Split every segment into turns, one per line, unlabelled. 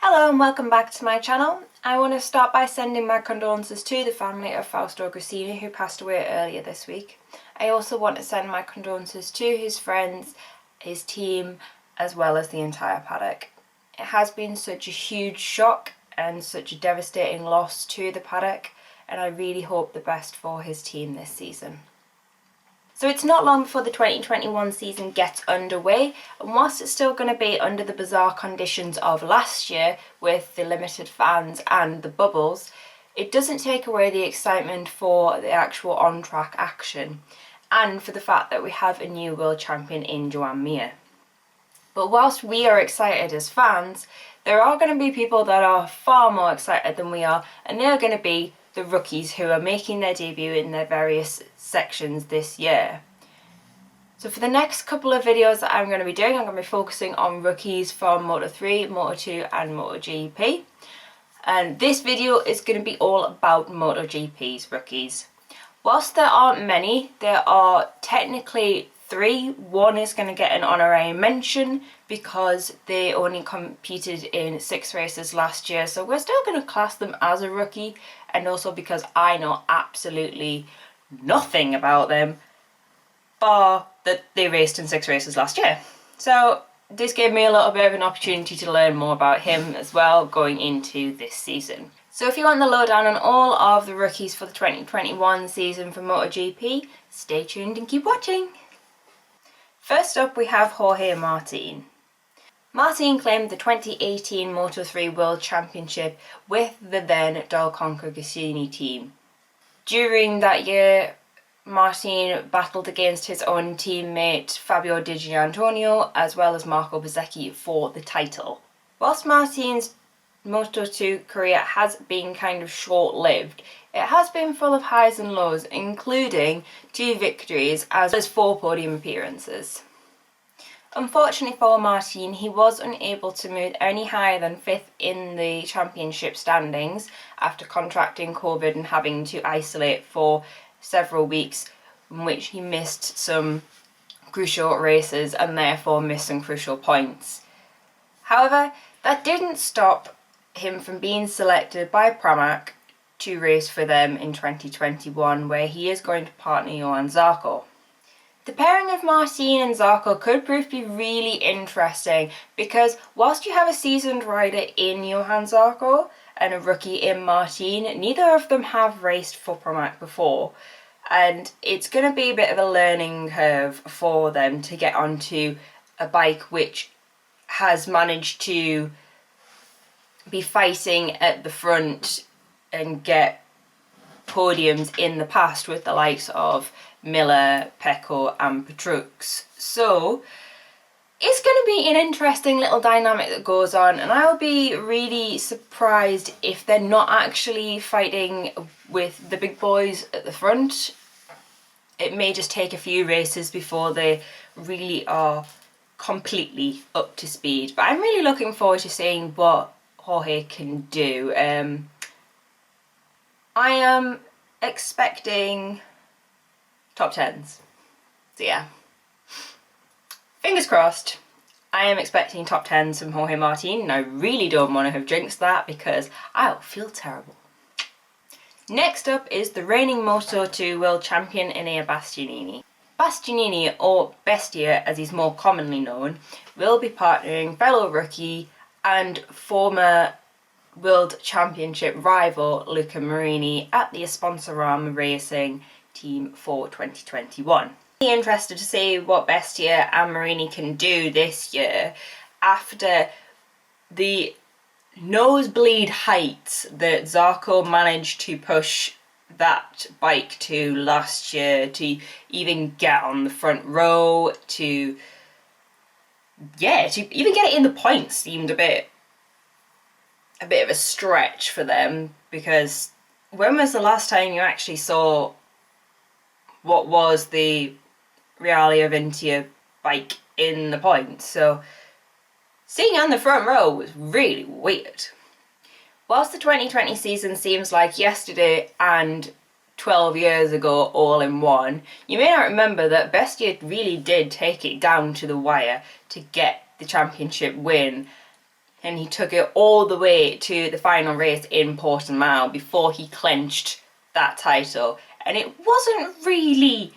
Hello and welcome back to my channel. I want to start by sending my condolences to the family of Fausto Grassini, who passed away earlier this week. I also want to send my condolences to his friends, his team, as well as the entire paddock. It has been such a huge shock and such a devastating loss to the paddock, and I really hope the best for his team this season. So it's not long before the 2021 season gets underway, and whilst it's still going to be under the bizarre conditions of last year with the limited fans and the bubbles, it doesn't take away the excitement for the actual on-track action and for the fact that we have a new world champion in Joan Mir. But whilst we are excited as fans, there are going to be people that are far more excited than we are, and they are going to be the rookies who are making their debut in their various sections this year. So for the next couple of videos that I'm going to be doing, I'm going to be focusing on rookies from Moto3, Moto2 and MotoGP. And this video is going to be all about MotoGP's rookies. Whilst there aren't many, there are technically three. One is going to get an honorary mention because they only competed in 6 races last year, so we're still going to class them as a rookie, and also because I know absolutely nothing about them bar that they raced in 6 races last year. So this gave me a little bit of an opportunity to learn more about him as well going into this season. So if you want the lowdown on all of the rookies for the 2021 season for MotoGP, stay tuned and keep watching. First up we have Jorge Martin. Martin claimed the 2018 Moto3 World Championship with the then Del Conca Gresini team. During that year, Martin battled against his own teammate Fabio Di Giannantonio as well as Marco Bezzecchi for the title. Whilst Martin's Moto2 career has been kind of short-lived, it has been full of highs and lows, including 2 victories as well as 4 podium appearances. Unfortunately for Martin, he was unable to move any higher than 5th in the championship standings after contracting COVID and having to isolate for several weeks, in which he missed some crucial races and therefore missed some crucial points. However, that didn't stop him from being selected by Pramac to race for them in 2021, where he is going to partner Johann Zarco. The pairing of Martin and Zarco could prove to be really interesting because whilst you have a seasoned rider in Johann Zarco and a rookie in Martin, neither of them have raced for Pramac before, and it's going to be a bit of a learning curve for them to get onto a bike which has managed to be fighting at the front and get podiums in the past with the likes of Miller, Pecco and Petrux. So it's going to be an interesting little dynamic that goes on, and I'll be really surprised if they're not actually fighting with the big boys at the front. It may just take a few races before they really are completely up to speed, but I'm really looking forward to seeing what Jorge can do. I am expecting top 10s. So yeah, fingers crossed. I am expecting top 10s from Jorge Martin, and I really don't want to have jinxed that because I'll feel terrible. Next up is the reigning Moto2 World Champion Enea Bastianini. Bastianini, or Bestia as he's more commonly known, will be partnering fellow rookie and former World Championship rival Luca Marini at the Sponsorama Racing team for 2021. I'm interested to see what Bestia and Marini can do this year after the nosebleed heights that Zarco managed to push that bike to last year, to even get on the front row, to even get it in the points seemed a bit of a stretch for them, because when was the last time you actually saw what was the Realia Vintia bike in the points? So seeing on the front row was really weird. Whilst the 2020 season seems like yesterday and 12 years ago all in one, you may not remember that Bestia really did take it down to the wire to get the championship win and he took it all the way to the final race in Portimao before he clinched that title. And it wasn't really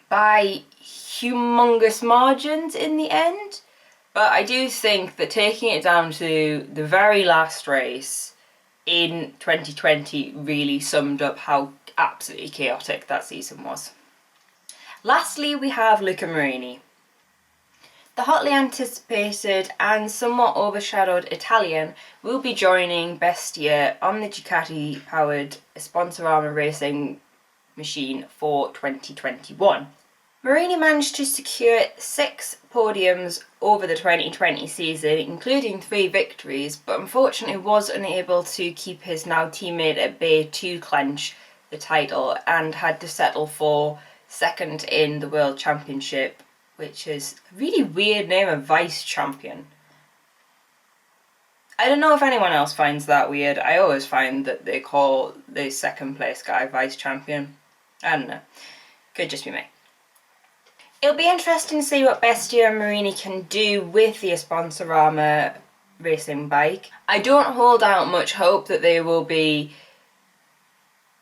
by humongous margins in the end, but I do think that taking it down to the very last race in 2020 really summed up how absolutely chaotic that season was. Lastly, we have Luca Marini. The hotly anticipated and somewhat overshadowed Italian will be joining Bestia on the Ducati-powered Sponsorama racing machine for 2021. Marini managed to secure 6 podiums over the 2020 season, including 3 victories, but unfortunately was unable to keep his now teammate at bay to clinch the title and had to settle for second in the World Championship, which is a really weird name, a vice champion. I don't know if anyone else finds that weird. I always find that they call the second place guy vice champion. I don't know. Could just be me. It'll be interesting to see what Bestia and Marini can do with the Sponsorama racing bike. I don't hold out much hope that they will be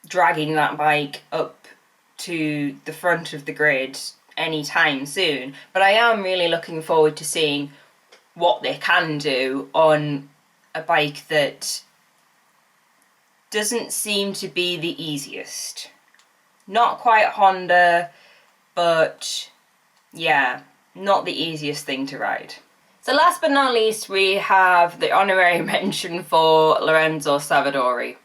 dragging that bike up to the front of the grid anytime soon, but I am really looking forward to seeing what they can do on a bike that doesn't seem to be the easiest. Not quite Honda, but yeah, not the easiest thing to ride. So last but not least, we have the honorary mention for Lorenzo Savadori.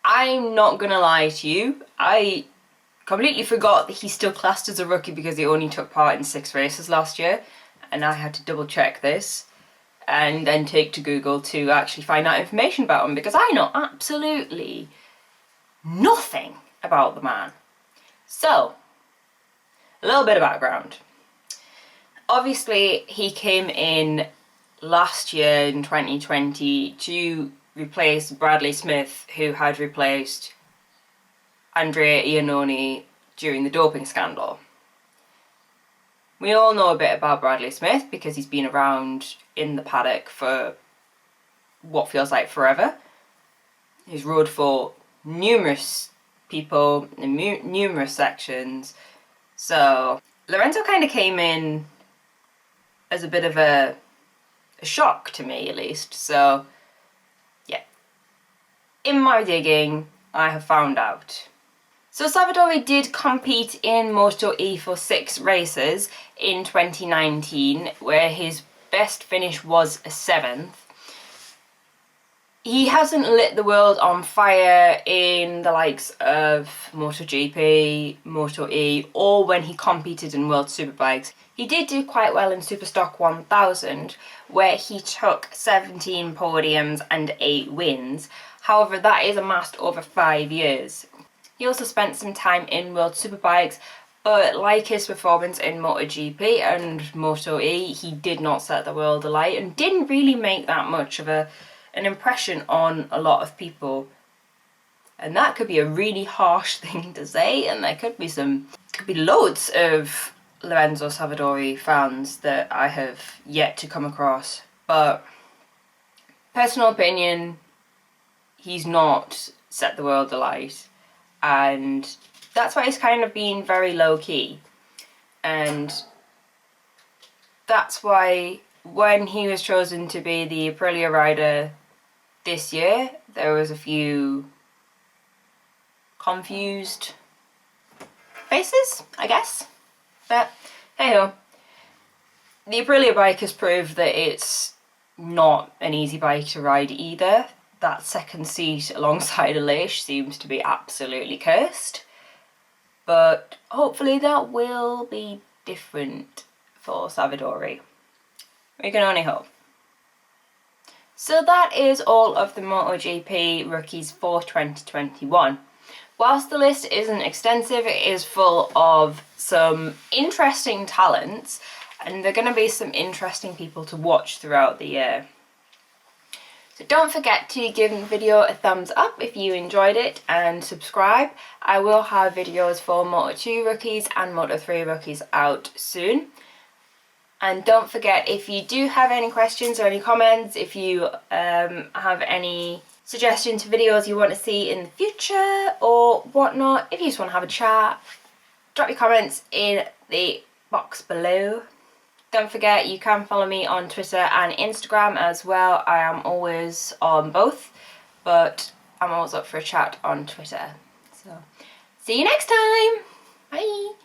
I'm not gonna lie to you, I completely forgot that he's still classed as a rookie because he only took part in 6 races last year, and I had to double check this and then take to Google to actually find out information about him, because I know absolutely nothing about the man. So, a little bit of background. Obviously, he came in last year in 2020 to replace Bradley Smith, who had replaced Andrea Iannone during the doping scandal. We all know a bit about Bradley Smith because he's been around in the paddock for what feels like forever. He's rode for numerous people in numerous sections. So Lorenzo kind of came in as a bit of a shock to me, at least. So yeah, in my digging, I have found out. So Savadori did compete in MotoE for 6 races in 2019, where his best finish was a 7th. He hasn't lit the world on fire in the likes of MotoGP, MotoE, or when he competed in World Superbikes. He did do quite well in Superstock 1000, where he took 17 podiums and 8 wins. However, that is amassed over 5 years. He also spent some time in World Superbikes, but like his performance in MotoGP and MotoE, he did not set the world alight and didn't really make that much of an impression on a lot of people. And that could be a really harsh thing to say, and there could be loads of Lorenzo Savadori fans that I have yet to come across. But personal opinion, he's not set the world alight. And that's why he's kind of been very low-key. And that's why when he was chosen to be the Aprilia rider this year, there was a few confused faces, I guess. But hey-ho. The Aprilia bike has proved that it's not an easy bike to ride either. That second seat alongside Aleix seems to be absolutely cursed. But hopefully that will be different for Savadori. We can only hope. So that is all of the MotoGP rookies for 2021. Whilst the list isn't extensive, it is full of some interesting talents, and there are going to be some interesting people to watch throughout the year. So don't forget to give the video a thumbs up if you enjoyed it, and subscribe. I will have videos for Moto2 rookies and Moto3 rookies out soon. And don't forget, if you do have any questions or any comments, if you have any suggestions for videos you want to see in the future or whatnot, if you just want to have a chat, drop your comments in the box below. Don't forget, you can follow me on Twitter and Instagram as well. I am always on both, but I'm always up for a chat on Twitter. So see you next time. Bye.